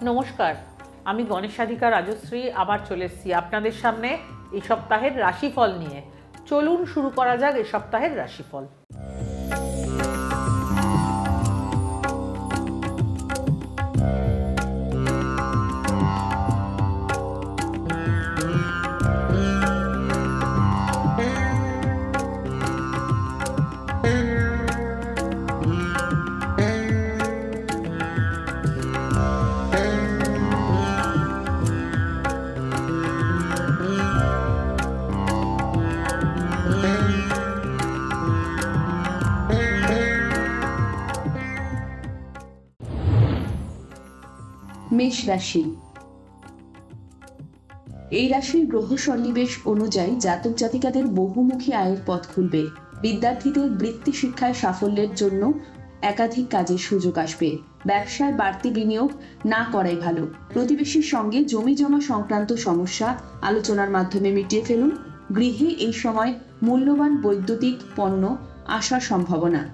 নমস্কার, আমি গণেশাধিকা রাজশ্রী আবার চলে এসেছি আপনাদের সামনে এই সপ্তাহের রাশিফল নিয়ে। চলুন শুরু করা যাক এই সপ্তাহের রাশিফল। মেষ রাশি। এই রাশির গ্রহ সন্নিবেশ অনুযায়ী জাতক জাতিকাদের বহুমুখী আয়ের পথ খুলবে। বিদ্যার্থীদের বৃত্তি শিক্ষায় সাফল্যের জন্য একাধিক কাজের সুযোগ আসবে। ব্যবসায় বাড়তি বিনিয়োগ না করাই ভালো। প্রতিবেশীর সঙ্গে জমি জমা সংক্রান্ত সমস্যা আলোচনার মাধ্যমে মিটিয়ে ফেলুন। গৃহে এই সময় মূল্যবান বৈদ্যুতিক পণ্য আসার সম্ভাবনা।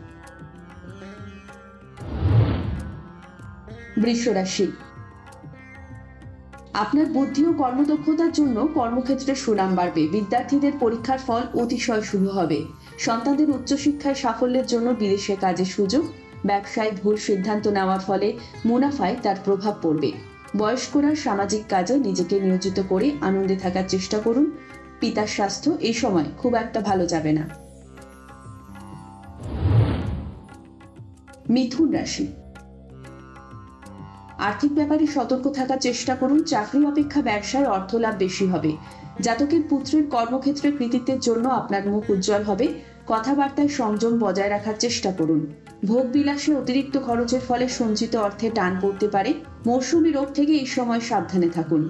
বৃষ রাশি। আপনার বুদ্ধি ও কর্মদক্ষতার জন্য কর্মক্ষেত্রে সুনাম বাড়বে। বিদ্যার্থীদের পরীক্ষার ফল অতিশয় শুভ হবে। সন্তানদের উচ্চশিক্ষায় সাফল্যের জন্য বিদেশে কাজের সুযোগ। ব্যবসায় ভুল সিদ্ধান্ত নেওয়ার ফলে মুনাফায় তার প্রভাব পড়বে। বয়স্করা সামাজিক কাজে নিজেকে নিয়োজিত করে আনন্দে থাকার চেষ্টা করুন। পিতার স্বাস্থ্য এই সময় খুব একটা ভালো যাবে না। মিথুন রাশি। আর্থিক ব্যাপারে সতর্ক থাকার চেষ্টা করুন। চাকরি অপেক্ষা ব্যবসায় অর্থ লাভ বেশি হবে। জাতকের পুত্রের কর্মক্ষেত্রে কৃতিত্বের জন্য আপনার মুখ উজ্জ্বল হবে। কথাবার্তায় সংযম বজায় রাখার চেষ্টা করুন। ভোগ বিলাসে অতিরিক্ত খরচের ফলে সঞ্চিত অর্থে টান পড়তে পারে। মৌসুমী রোগ থেকে এই সময় সাবধানে থাকুন।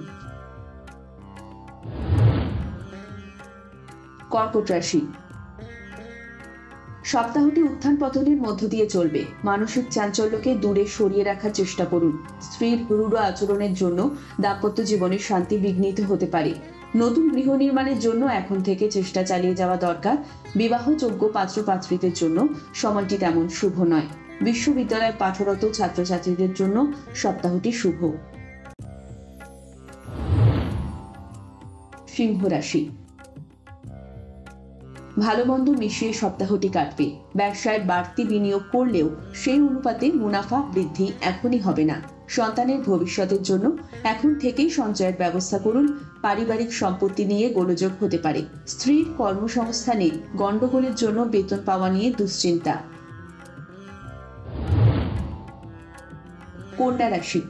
কর্কট রাশি। সপ্তাহটি উত্থান পতনের মধ্য দিয়ে চলবে। মানসিক চাঞ্চল্যকে দূরে সরিয়ে রাখার চেষ্টা করুন। স্ত্রীর রূঢ় আচরণের জন্য দাম্পত্য জীবনের শান্তি বিঘ্নিত হতে পারে। নতুন গৃহ নির্মাণের জন্য এখন থেকে চেষ্টা চালিয়ে যাওয়া দরকার। বিবাহযোগ্য পাত্রপাত্রীদের জন্য সময়টি তেমন শুভ নয়। বিশ্ববিদ্যালয়ে পাঠরত ছাত্রছাত্রীদের জন্য সপ্তাহটি শুভ। সিংহ রাশি। ভালো মন্দ মিশিয়ে সপ্তাহটি কাটবে। ব্যবসায় বাড়তি বিনিয়োগ করলেও সেই অনুপাতে মুনাফা বৃদ্ধি এখনই হবে না। সন্তানের ভবিষ্যতের জন্য এখন থেকেই সঞ্চয়ের ব্যবস্থা করুন। পারিবারিক সম্পত্তি নিয়ে গোলযোগ হতে পারে। স্ত্রীর কর্মসংস্থানে গন্ডগোলের জন্য বেতন পাওয়া নিয়ে দুশ্চিন্তা। কন্যা রাশি।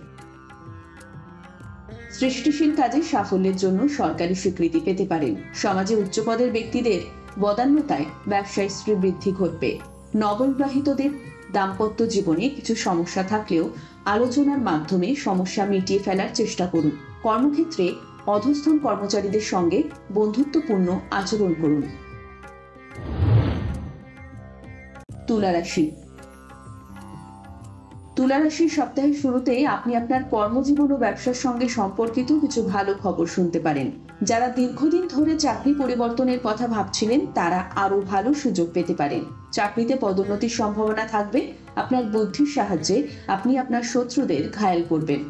সৃষ্টিশীল কাজে সাফল্যের জন্য সরকারি স্বীকৃতি পেতে পারেন। সমাজে উচ্চপদের ব্যক্তিদের বদান্যতায় ব্যবসায় শ্রীবৃদ্ধি ঘটবে। নববিবাহিতদের দাম্পত্য জীবনে কিছু সমস্যা থাকলেও আলোচনার মাধ্যমে সমস্যা মিটিয়ে ফেলার চেষ্টা করুন। কর্মক্ষেত্রে অধস্তন কর্মচারীদের সঙ্গে বন্ধুত্বপূর্ণ আচরণ করুন। তুলা রাশি। তুলা রাশির সপ্তাহের শুরুতে আপনি আপনার কর্মজীবন ও ব্যবসার সঙ্গে সম্পর্কিত কিছু ভালো খবর শুনতে পারেন। যারা দীর্ঘদিন ধরে চাকরি পরিবর্তনের কথা ভাবছিলেন তারা আরো ভালো সুযোগ পেতে পারেন। চাকরিতে পদোন্নতির সম্ভাবনা থাকবে। আপনার বুদ্ধির সাহায্যে আপনি আপনার শত্রুদের ঘায়েল করবেন।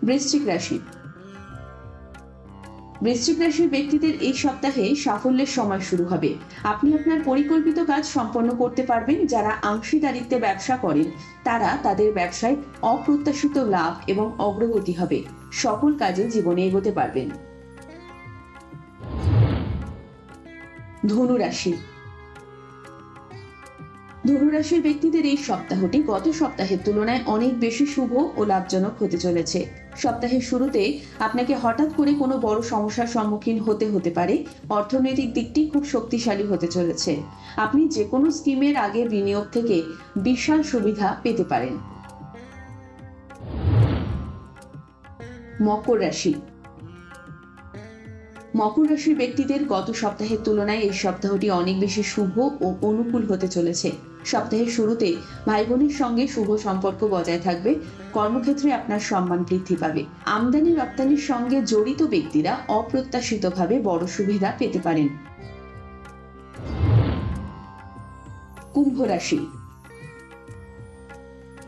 বৃশ্চিক রাশি। বৃশ্চিক রাশির ব্যক্তিদের এই সপ্তাহে সাফল্যের সময় শুরু হবে। আপনি আপনার পরিকল্পিত কাজ সম্পন্ন করতে পারবেন। যারা অংশীদারিত্বে ব্যবসা করেন তারা তাদের ব্যবসায় অপ্রত্যাশিত লাভ এবং অগ্রগতি হবে। সকল কাজে জীবনে এগোতে পারবেন। ধনু রাশি। ধনুরাশির ব্যক্তিদের এই সপ্তাহটি গত সপ্তাহের তুলনায় অনেক বেশি শুভ ও লাভজনক হতে চলেছে। সপ্তাহের শুরুতে আপনাকে হঠাৎ করে কোনো বড় সমস্যার সম্মুখীন হতে পারে। অর্থনৈতিক দিকটি খুব শক্তিশালী হতে চলেছে। আপনি যে কোনো স্কিমের আগে বিনিয়োগ থেকে বিশাল সুবিধা পেতে পারেন। মকর রাশি। মকর রাশির ব্যক্তিদের গত সপ্তাহের তুলনায় এই সপ্তাহটি অনেক বেশি শুভ ও অনুকূল হতে চলেছে। সপ্তাহের শুরুতে ভাই বোনের সঙ্গে শুভ সম্পর্ক বজায় থাকবে। কর্মক্ষেত্রে আপনার সম্মান বৃদ্ধি পাবে। আমদানি রপ্তানির সঙ্গে জড়িত ব্যক্তিরা অপ্রত্যাশিতভাবে বড় সুবিধা পেতে পারেন। কুম্ভ রাশি।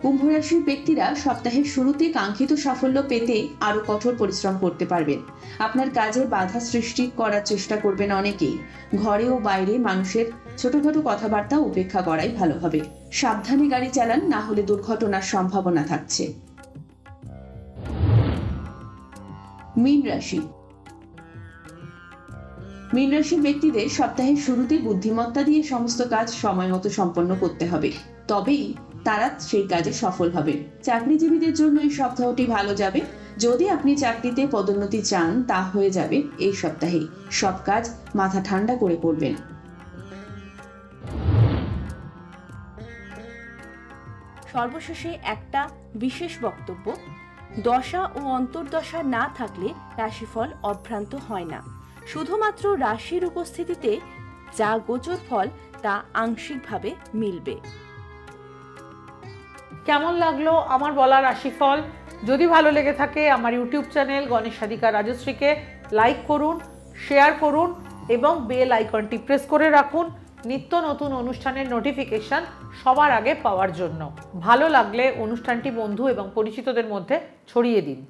কুম্ভ রাশির ব্যক্তিরা সপ্তাহের শুরুতে কাঙ্ক্ষিত সাফল্য পেতে আরো কঠোর পরিশ্রম করতে পারবেন। আপনার কাজে বাধা সৃষ্টি করার চেষ্টা করবেন অনেকেই। ঘরে ও বাইরে মানুষের ছোটখাটো কথাবার্তা উপেক্ষা করাই ভালো হবে। সাবধানে গাড়ি চালান, না হলে দুর্ঘটনার সম্ভাবনা থাকছে। মীন রাশি। মীন রাশির ব্যক্তিদের সপ্তাহের শুরুতে বুদ্ধিমত্তা দিয়ে সমস্ত কাজ সময় মতো সম্পন্ন করতে হবে, তবেই তারা সেই কাজে সফল হবে। চাকরিজীবীদের জন্য এই সপ্তাহটি ভালো যাবে। যদি আপনি চাকরিতে পদোন্নতি চান, তা হয়ে যাবে এই সপ্তাহে। সব কাজ মাথা ঠান্ডা করে করবেন। সর্বশেষে একটা বিশেষ বক্তব্য: দশা ও অন্তর্দশা না থাকলে রাশিফল অভ্রান্ত হয় না। শুধুমাত্র রাশির উপস্থিতিতে যা গোচর ফল তা আংশিকভাবে মিলবে। কেমন লাগলো আমার বলা রাশিফল? যদি ভালো লেগে থাকে আমার ইউটিউব চ্যানেল গণেশ সাধিকা রাজশ্রীকে লাইক করুন, শেয়ার করুন এবং বেল আইকনটি প্রেস করে রাখুন নিত্য নতুন অনুষ্ঠানের নোটিফিকেশন সবার আগে পাওয়ার জন্য। ভালো লাগলে অনুষ্ঠানটি বন্ধু এবং পরিচিতদের মধ্যে ছড়িয়ে দিন।